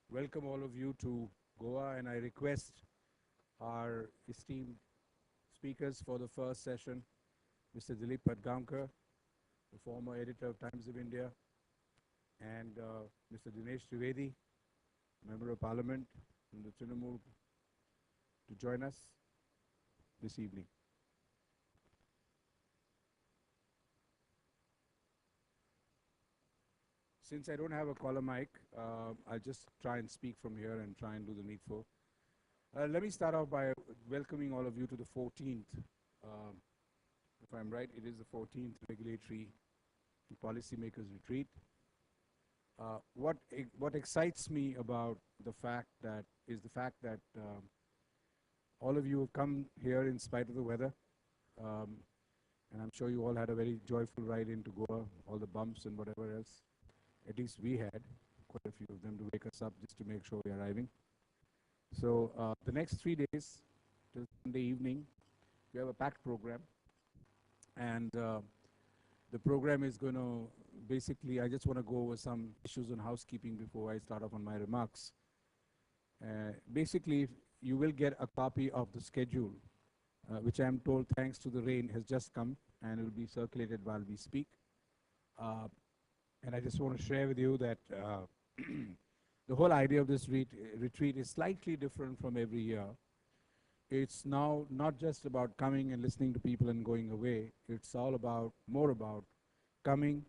welcome all of you to Goa, and I request our esteemed speakers for the first session, Mr. Dilip Padgaonkar, the former editor of Times of India, and Mr. Dinesh Trivedi, Member of Parliament from the Trinamool, to join us this evening. Since I don't have a caller mic, I'll just try and speak from here and try and do the needful. Let me start off by welcoming all of you to the 14th, if I'm right, it is the 14th Regulatory Policymakers Retreat. What excites me about the fact that all of you have come here in spite of the weather, and I'm sure you all had a very joyful ride into Goa, all the bumps and whatever else. At least we had quite a few of them to wake us up just to make sure we're arriving. So the next 3 days till Sunday evening, we have a packed program, and the program is going to basically, I just want to go over some issues on housekeeping before I start off on my remarks. Basically, you will get a copy of the schedule, which I'm told, thanks to the rain, has just come, and it will be circulated while we speak. And I just want to share with you that the whole idea of this retreat is slightly different from every year. It's now not just about coming and listening to people and going away. It's all about, more about coming,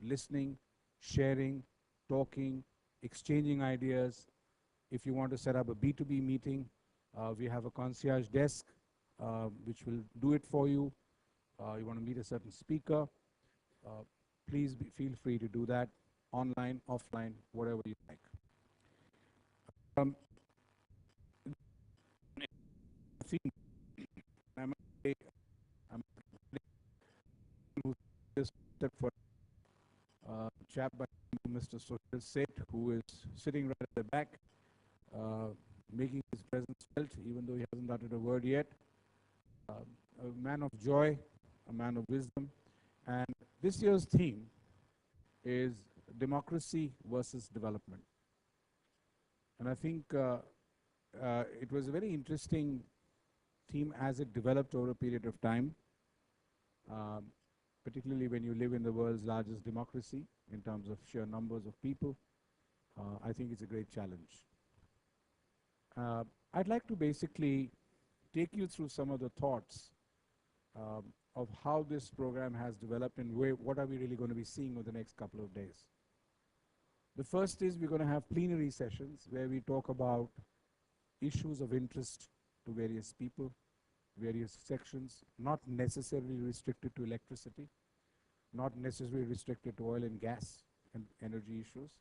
listening, sharing, talking, exchanging ideas. If you want to set up a B2B meeting, we have a concierge desk which will do it for you. You want to meet a certain speaker, please feel free to do that, online, offline, whatever you like. I'm just for chap by Mr. Sohail Seth, who is sitting right at the back, making his presence felt, even though he hasn't uttered a word yet. A man of joy, a man of wisdom, and this year's theme is democracy versus development. And I think it was a very interesting theme as it developed over a period of time, particularly when you live in the world's largest democracy in terms of sheer numbers of people. I think it's a great challenge. I'd like to basically take you through some of the thoughts of how this program has developed and what are we really going to be seeing over the next couple of days. The first is we're going to have plenary sessions where we talk about issues of interest to various people, various sections, not necessarily restricted to electricity, not necessarily restricted to oil and gas and energy issues.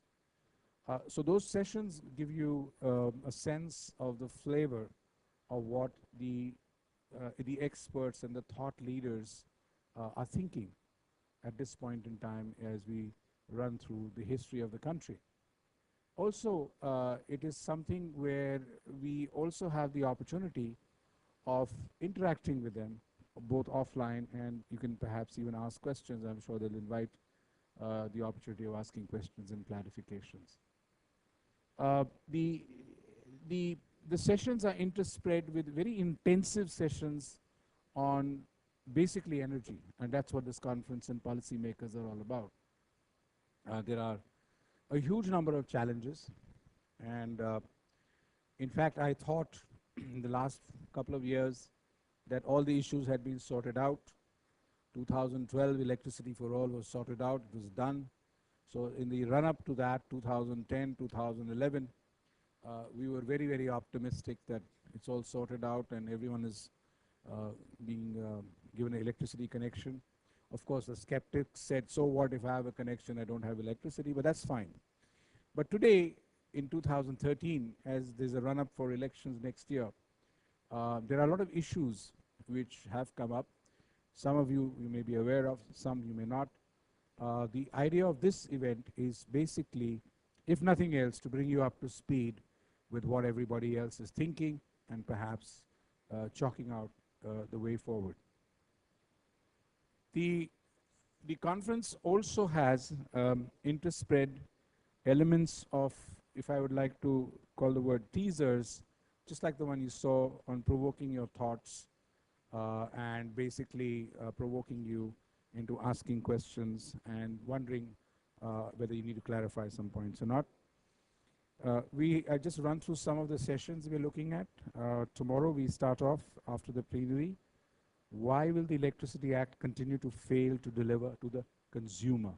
So those sessions give you a sense of the flavor of what the experts and the thought leaders are thinking at this point in time as we run through the history of the country. Also, it is something where we also have the opportunity of interacting with them, both offline, and you can perhaps even ask questions. I'm sure they'll invite the opportunity of asking questions and clarifications. The sessions are interspread with very intensive sessions on basically energy, and that's what this conference and policymakers are all about. There are a huge number of challenges, and in fact, I thought in the last couple of years that all the issues had been sorted out. 2012, electricity for all was sorted out, it was done. So in the run-up to that, 2010, 2011, we were very, very optimistic that it's all sorted out and everyone is being given an electricity connection. Of course, the skeptics said, so what if I have a connection, I don't have electricity, but that's fine. But today, in 2013, as there's a run-up for elections next year, there are a lot of issues which have come up. Some of you may be aware of, some you may not. The idea of this event is basically, if nothing else, to bring you up to speed with what everybody else is thinking and perhaps chalking out the way forward. The conference also has interspread elements of if I would like to call the word teasers, just like the one you saw on provoking your thoughts and basically provoking you into asking questions and wondering whether you need to clarify some points or not. I just run through some of the sessions we're looking at. Tomorrow we start off after the plenary. Why will the Electricity Act continue to fail to deliver to the consumer?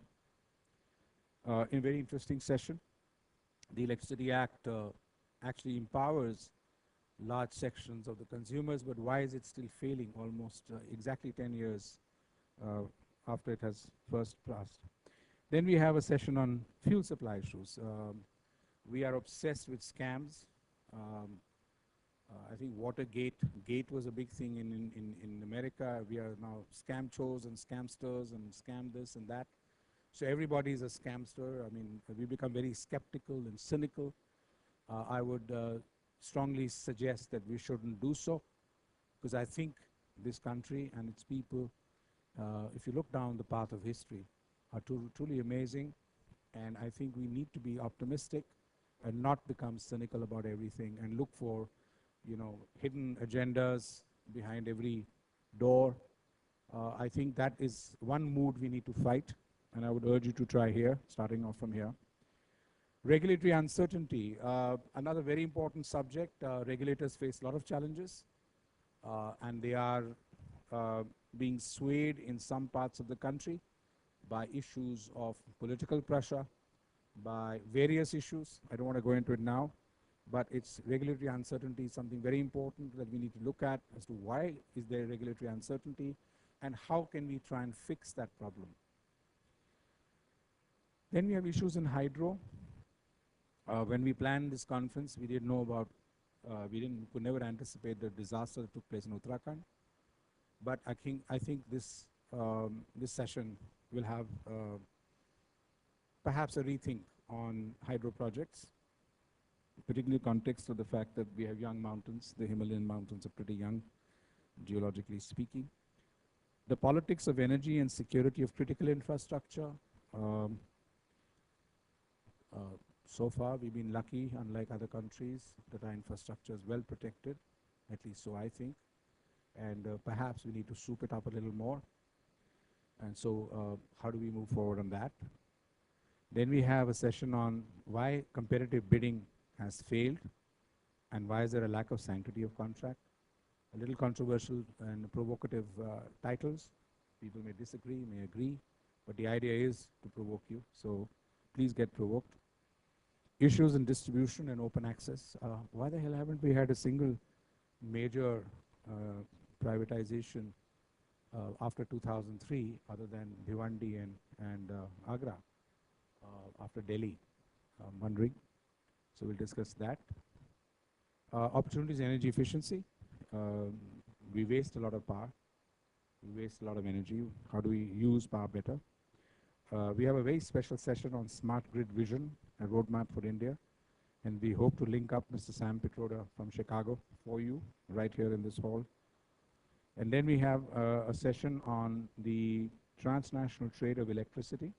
In a very interesting session, the Electricity Act actually empowers large sections of the consumers, but why is it still failing almost exactly 10 years uh, after it has first passed? Then we have a session on fuel supply issues. We are obsessed with scams. Um, I think Gate was a big thing in America. We are now scam chos and scamsters and scam this and that. So everybody is a scamster. I mean, we become very skeptical and cynical. I would strongly suggest that we shouldn't do so, because I think this country and its people, if you look down the path of history, are truly amazing. And I think we need to be optimistic and not become cynical about everything and look for, hidden agendas behind every door. I think that is one mood we need to fight, and I would urge you to try here, starting off from here. Regulatory uncertainty, another very important subject. Regulators face a lot of challenges, and they are being swayed in some parts of the country by issues of political pressure, by various issues. I don't want to go into it now, but it's regulatory uncertainty is something very important that we need to look at as to why is there regulatory uncertainty and how can we try and fix that problem. Then we have issues in hydro. When we planned this conference, we didn't know about, could never anticipate the disaster that took place in Uttarakhand. But I think this session will have perhaps a rethink on hydro projects, particularly in context of the fact that we have young mountains. The Himalayan mountains are pretty young, geologically speaking. The politics of energy and security of critical infrastructure. Um, so far, we've been lucky, unlike other countries, that our infrastructure is well protected, at least so I think. And perhaps we need to soup it up a little more. And so how do we move forward on that? Then we have a session on why competitive bidding has failed and why is there a lack of sanctity of contract. A little controversial and provocative titles. People may disagree, may agree, but the idea is to provoke you, so please get provoked. Issues in distribution and open access. Why the hell haven't we had a single major privatization after 2003 other than Bhiwandi and Agra after Delhi? I'm wondering. So we'll discuss that. Opportunities in energy efficiency. We waste a lot of power. We waste a lot of energy. How do we use power better? We have a very special session on smart grid vision, a roadmap for India. And we hope to link up Mr. Sam Pitroda from Chicago for you right here in this hall. And then we have a session on the transnational trade of electricity.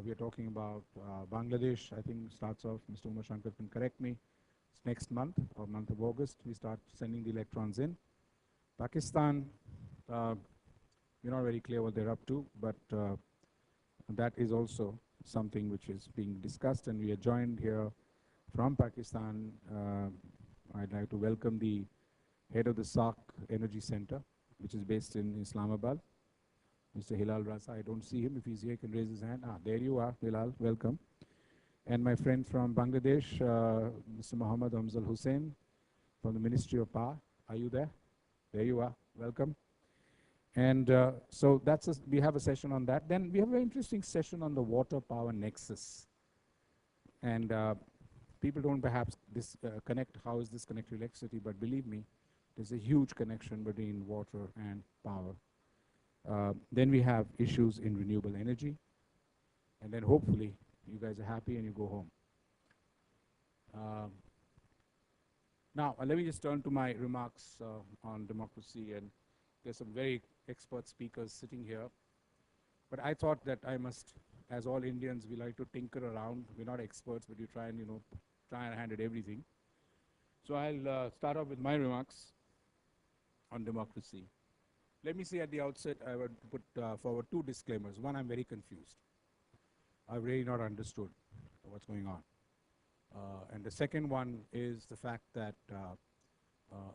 We are talking about Bangladesh. I think starts off, Mr. Umar Shankar can correct me, it's next month or month of August. We start sending the electrons in. Pakistan, we're not very clear what they're up to, but that is also something which is being discussed, and we are joined here from Pakistan. I'd like to welcome the head of the SARC Energy Center, which is based in Islamabad, Mr. Hilal Raza. I don't see him. If he's here, he can raise his hand. There you are, Hilal. Welcome. And my friend from Bangladesh, Mr. Muhammad Hamzal Hussain, from the Ministry of Power. Are you there? There you are. Welcome. And so we have a session on that. Then we have a very interesting session on the water power nexus. And people don't perhaps connect, how is this connected to electricity, but believe me, there's a huge connection between water and power. Then we have issues in renewable energy. And then hopefully you guys are happy and you go home. Now, let me just turn to my remarks on democracy. And there's some very expert speakers sitting here. But I thought that I must as all Indians, we like to tinker around. We're not experts, but you try and, try and hand at everything. So I'll start off with my remarks on democracy. Let me say at the outset, I would put forward two disclaimers. One, I'm very confused. I've really not understood what's going on. And the second one is the fact that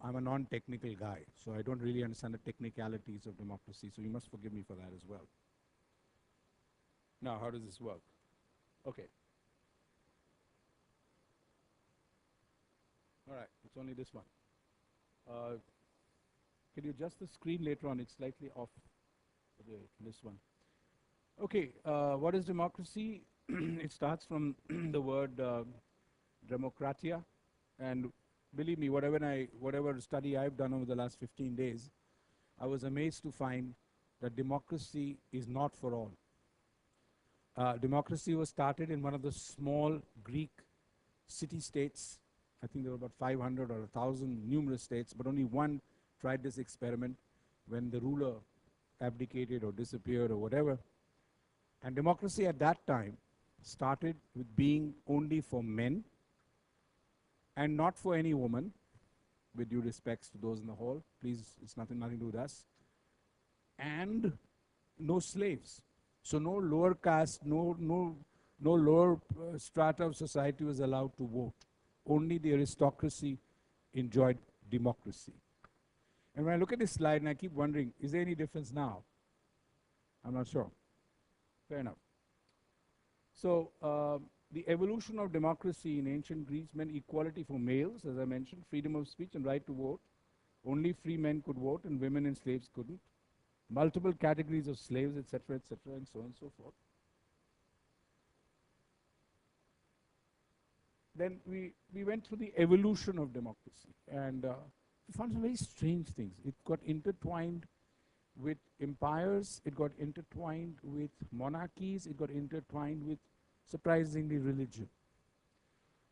I'm a non-technical guy, so I don't really understand the technicalities of democracy, so you must forgive me for that as well. Now, how does this work? Okay. All right, it's only this one. Can you adjust the screen later on? It's slightly off this one. Okay, what is democracy? It starts from the word democratia, and believe me, whatever study I've done over the last 15 days, I was amazed to find that democracy is not for all. Democracy was started in one of the small Greek city-states. I think there were about 500 or 1,000 numerous states, but only one tried this experiment when the ruler abdicated or disappeared or whatever. And democracy at that time started with being only for men and not for any woman, with due respects to those in the hall. Please, it's nothing to do with us. And no slaves. So no lower caste, no lower strata of society was allowed to vote. Only the aristocracy enjoyed democracy. And when I look at this slide and I keep wondering, is there any difference now? I'm not sure. Fair enough. So the evolution of democracy in ancient Greece meant equality for males, as I mentioned, freedom of speech and right to vote. Only free men could vote and women and slaves couldn't. Multiple categories of slaves, etc., and so on and so forth. Then we went through the evolution of democracy, and we found some very strange things. It got intertwined with empires, it got intertwined with monarchies, it got intertwined with, surprisingly, religion.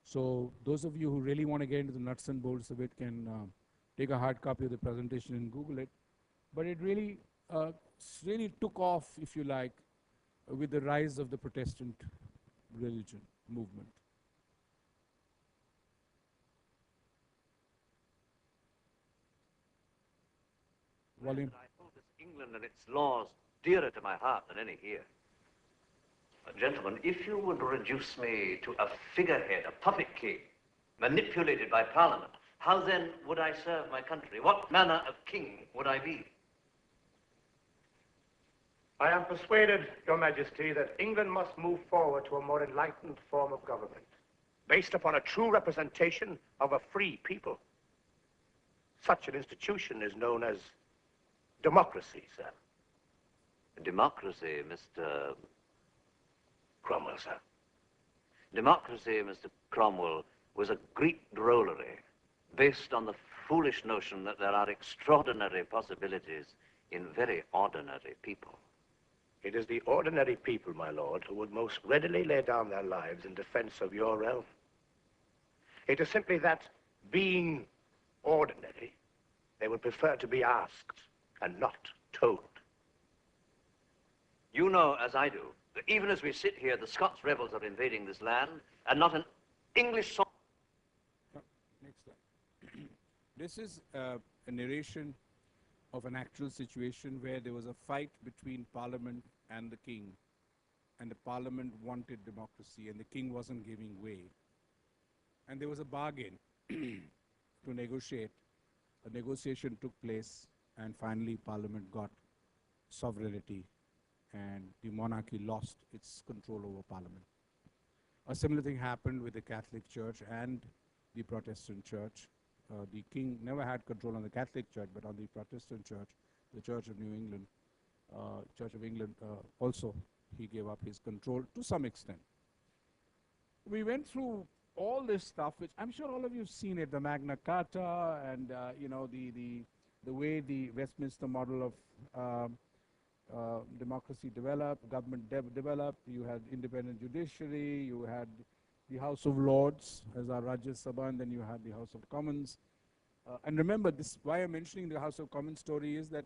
So those of you who really want to get into the nuts and bolts of it can take a hard copy of the presentation and Google it. But it really took off, if you like, with the rise of the Protestant religion movement. Volume. I hold this England and its laws dearer to my heart than any here. Gentlemen, if you would reduce me to a figurehead, a puppet king, manipulated by Parliament, how then would I serve my country? What manner of king would I be? I am persuaded, Your Majesty, that England must move forward to a more enlightened form of government, based upon a true representation of a free people. Such an institution is known as democracy, sir. Democracy, Mr. Cromwell, sir. Democracy, Mr. Cromwell, was a Greek drollery based on the foolish notion that there are extraordinary possibilities in very ordinary people. It is the ordinary people, my lord, who would most readily lay down their lives in defense of your realm. It is simply that, being ordinary, they would prefer to be asked and not told. You know, as I do, that even as we sit here, the Scots rebels are invading this land, and not an English song. Next slide. This is a narration of an actual situation where there was a fight between Parliament and the King, and the Parliament wanted democracy, and the King wasn't giving way. And there was a bargain to negotiate. A negotiation took place, and finally Parliament got sovereignty, and the monarchy lost its control over Parliament. A similar thing happened with the Catholic Church and the Protestant Church. The King never had control on the Catholic Church, but on the Protestant Church, the Church of New England, Church of England, also he gave up his control to some extent. We went through all this stuff, which I'm sure all of you have seen it, the Magna Carta, and the way the Westminster model of democracy developed, government developed. You had independent judiciary, you had the House of Lords as our Rajya Sabha, and then you had the House of Commons. And remember, this why I'm mentioning the House of Commons story is that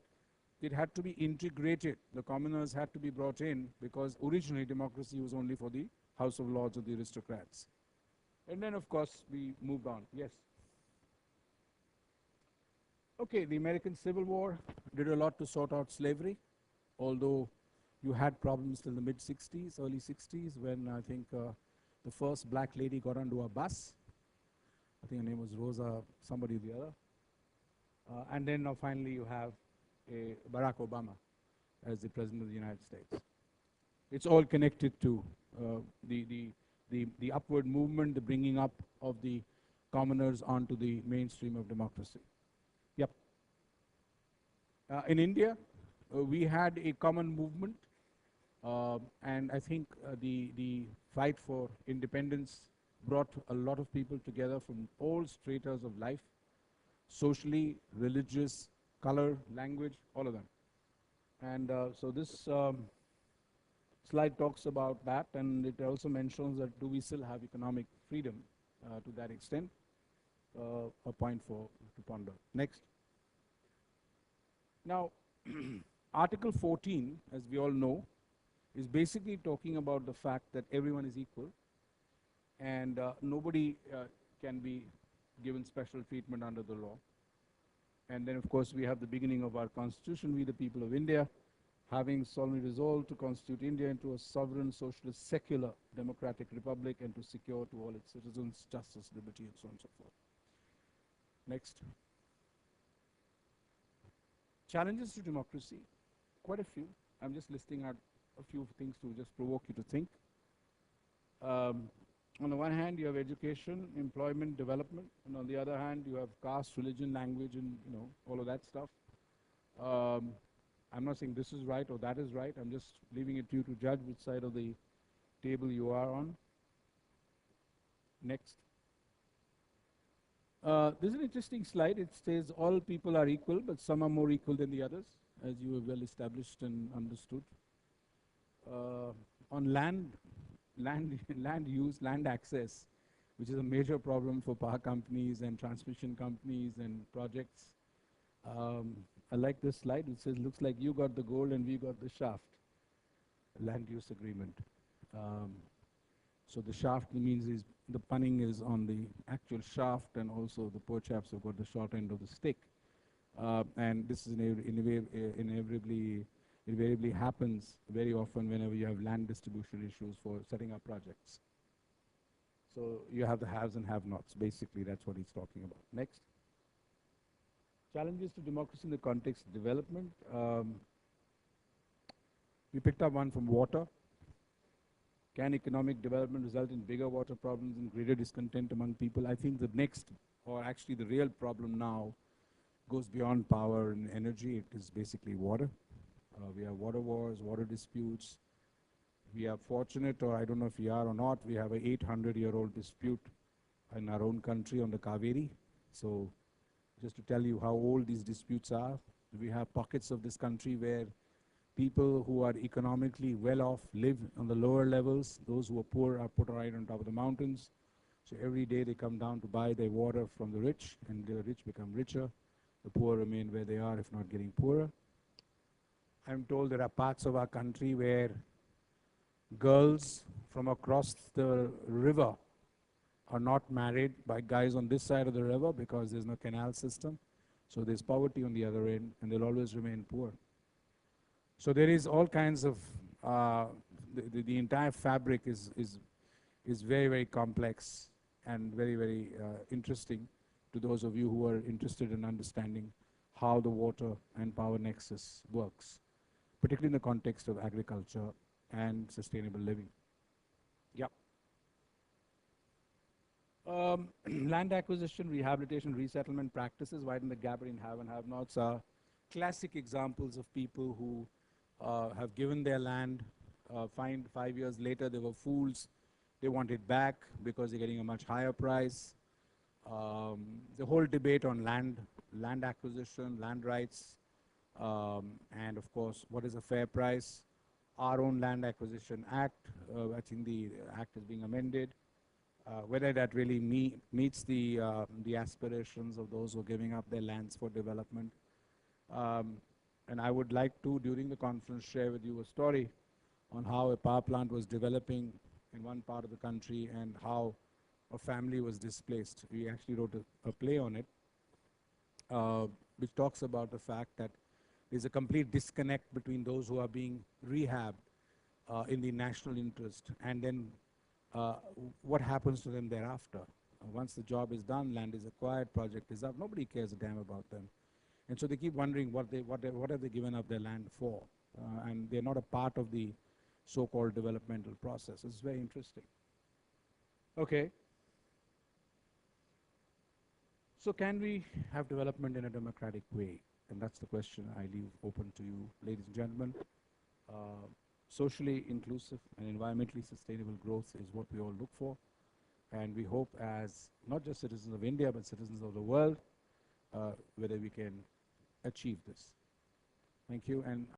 it had to be integrated. The commoners had to be brought in because originally democracy was only for the House of Lords or the aristocrats. And then, of course, we moved on. Yes. Okay, the American Civil War did a lot to sort out slavery, although you had problems till the mid-60s, early 60s, when I think the first black lady got onto a bus. I think her name was Rosa, somebody or the other. And then now finally you have Barack Obama as the President of the United States. It's all connected to the upward movement, the bringing up of the commoners onto the mainstream of democracy. Yep. In India, we had a common movement, and I think the fight for independence brought a lot of people together from all stratas of life, socially, religious, color, language, all of them. And so this slide talks about that, and it also mentions that do we still have economic freedom to that extent? A point to ponder. Next. Now, Article 14, as we all know, is basically talking about the fact that everyone is equal and nobody can be given special treatment under the law. And then, of course, we have the beginning of our constitution, we the people of India, having solemnly resolved to constitute India into a sovereign, socialist, secular, democratic republic and to secure to all its citizens justice, liberty, and so on and so forth. Next. Challenges to democracy, quite a few. I'm just listing out a few things to just provoke you to think. On the one hand, you have education, employment, development, and on the other hand, you have caste, religion, language, and all of that stuff. I'm not saying this is right or that is right. I'm just leaving it to you to judge which side of the table you are on. Next. This is an interesting slide. It says all people are equal, but some are more equal than the others, as you have well established and understood. On land use, land access, which is a major problem for power companies and transmission companies and projects. I like this slide. It says, looks like you got the gold and we got the shaft. Land use agreement. So the shaft means is the punning is on the actual shaft, and also the poor chaps have got the short end of the stick. And this is invariably happens very often whenever you have land distribution issues for setting up projects. So you have the haves and have-nots. Basically, that's what he's talking about. Next. Challenges to democracy in the context of development. We picked up one from water. Can economic development result in bigger water problems and greater discontent among people? I think the next, or actually the real problem now, goes beyond power and energy. It is basically water. We have water wars, water disputes. We are fortunate, or I don't know if we are or not, we have an 800-year-old dispute in our own country on the Kaveri. So just to tell you how old these disputes are, we have pockets of this country where people who are economically well off live on the lower levels. Those who are poor are put right on top of the mountains. So every day they come down to buy their water from the rich, and the rich become richer. The poor remain where they are, if not getting poorer. I'm told there are parts of our country where girls from across the river are not married by guys on this side of the river because there's no canal system. So there's poverty on the other end, and they'll always remain poor. So there is all kinds of, the entire fabric is very, very complex and very, very interesting to those of you who are interested in understanding how the water and power nexus works, particularly in the context of agriculture and sustainable living. Yeah. Land acquisition, rehabilitation, resettlement practices widen the gap between have and have-nots are classic examples of people who have given their land, find 5 years later they were fools, they want it back because they're getting a much higher price. The whole debate on land acquisition, land rights, and of course, what is a fair price? Our own Land Acquisition Act, I think the act is being amended. Whether that really meets the aspirations of those who are giving up their lands for development. And I would like to, during the conference, share with you a story on how a power plant was developing in one part of the country and how a family was displaced. We actually wrote a play on it, which talks about the fact that there's a complete disconnect between those who are being rehabbed in the national interest and then what happens to them thereafter. Once the job is done, land is acquired, project is up, nobody cares a damn about them. And so they keep wondering what have they given up their land for? And they're not a part of the so-called developmental process. It's very interesting. Okay. So can we have development in a democratic way? And that's the question I leave open to you, ladies and gentlemen. Socially inclusive and environmentally sustainable growth is what we all look for. And we hope as not just citizens of India, but citizens of the world, whether we can achieve this. Thank you. And